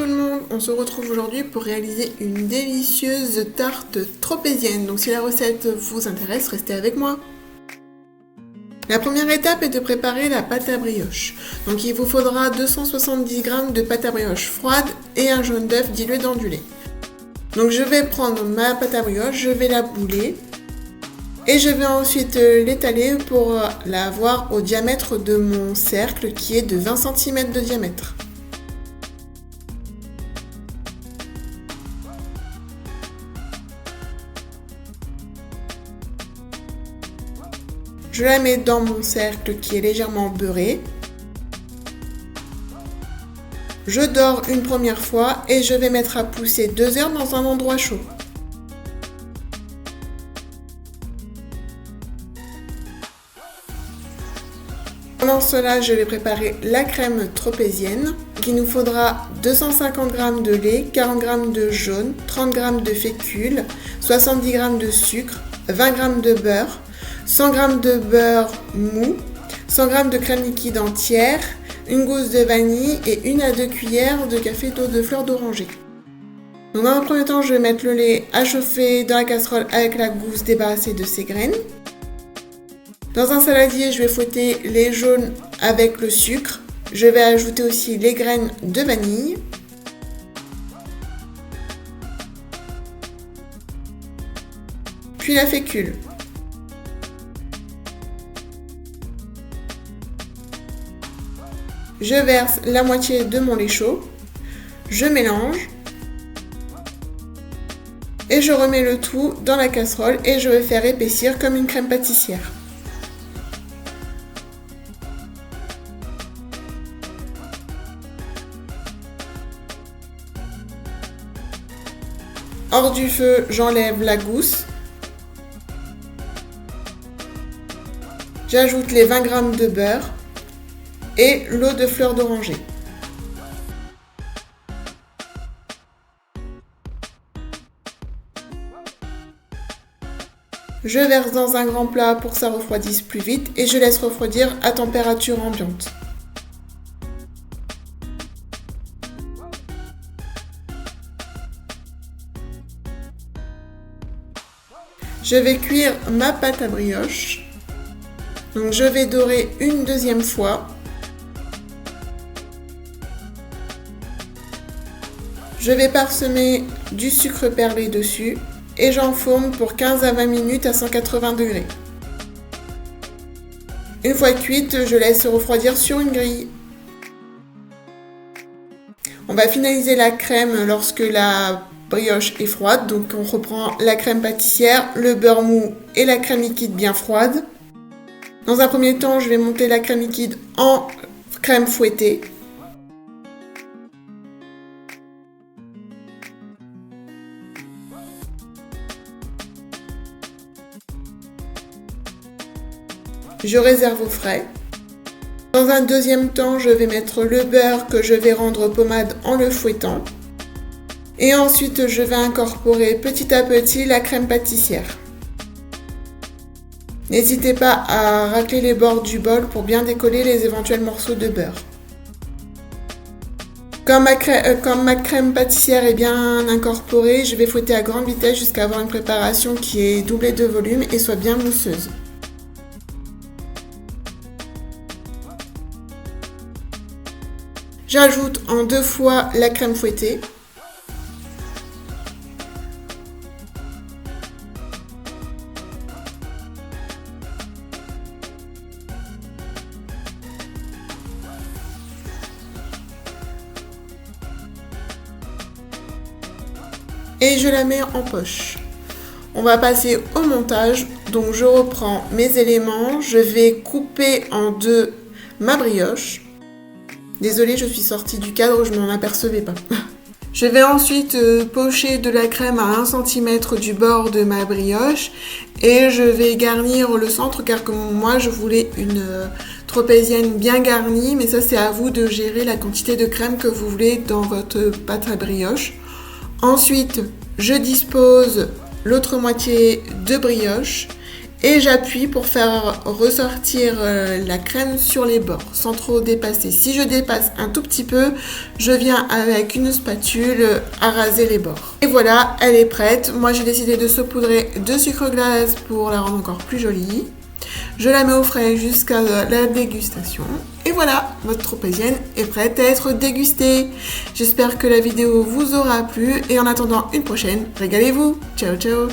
tout le monde, on se retrouve aujourd'hui pour réaliser une délicieuse tarte tropézienne. Donc si la recette vous intéresse, restez avec moi. La première étape est de préparer la pâte à brioche. Donc il vous faudra 270 g de pâte à brioche froide et un jaune d'œuf dilué dans du lait. Donc je vais prendre ma pâte à brioche, je vais la bouler et je vais ensuite l'étaler pour l'avoir au diamètre de mon cercle qui est de 20 cm de diamètre. Je la mets dans mon cercle qui est légèrement beurré. Je dore une première fois et je vais mettre à pousser 2 heures dans un endroit chaud. Pendant cela, je vais préparer la crème tropézienne. Il nous faudra 250 g de lait, 40 g de jaune, 30 g de fécule, 70 g de sucre, 20 g de beurre, 100 g de beurre mou, 100 g de crème liquide entière, une gousse de vanille et 1 à 2 cuillères de café d'eau de fleur d'oranger. Donc dans un premier temps, je vais mettre le lait à chauffer dans la casserole avec la gousse débarrassée de ses graines. Dans un saladier, je vais fouetter les jaunes avec le sucre. Je vais ajouter aussi les graines de vanille. Puis la fécule. Je verse la moitié de mon lait chaud. Je mélange. Et je remets le tout dans la casserole et je vais faire épaissir comme une crème pâtissière. Hors du feu, j'enlève la gousse. J'ajoute les 20 g de beurre et l'eau de fleur d'oranger. Je verse dans un grand plat pour que ça refroidisse plus vite et je laisse refroidir à température ambiante. Je vais cuire ma pâte à brioche. Donc je vais dorer une deuxième fois. Je vais parsemer du sucre perlé dessus et j'enfourne pour 15 à 20 minutes à 180 degrés. Une fois cuite, je laisse refroidir sur une grille. On va finaliser la crème lorsque la brioche est froide, donc on reprend la crème pâtissière, le beurre mou et la crème liquide bien froide. Dans un premier temps, je vais monter la crème liquide en crème fouettée. Je réserve au frais. Dans un deuxième temps, je vais mettre le beurre que je vais rendre pommade en le fouettant. Et ensuite, je vais incorporer petit à petit la crème pâtissière. N'hésitez pas à racler les bords du bol pour bien décoller les éventuels morceaux de beurre. Comme ma crème pâtissière est bien incorporée, je vais fouetter à grande vitesse jusqu'à avoir une préparation qui est doublée de volume et soit bien mousseuse. J'ajoute en 2 fois la crème fouettée. Et je la mets en poche. On va passer au montage. Donc je reprends mes éléments. Je vais couper en 2 ma brioche. Désolée, je suis sortie du cadre, je m'en apercevais pas. Je vais ensuite pocher de la crème à 1 cm du bord de ma brioche et je vais garnir le centre car comme moi je voulais une tropézienne bien garnie, mais ça c'est à vous de gérer la quantité de crème que vous voulez dans votre pâte à brioche. Ensuite, je dispose l'autre moitié de brioche et j'appuie pour faire ressortir la crème sur les bords sans trop dépasser. Si je dépasse un tout petit peu, je viens avec une spatule à raser les bords. Et voilà, elle est prête. Moi j'ai décidé de saupoudrer de sucre glace pour la rendre encore plus jolie. Je la mets au frais jusqu'à la dégustation. Et voilà, votre tropézienne est prête à être dégustée. J'espère que la vidéo vous aura plu et en attendant une prochaine, régalez-vous. Ciao ciao.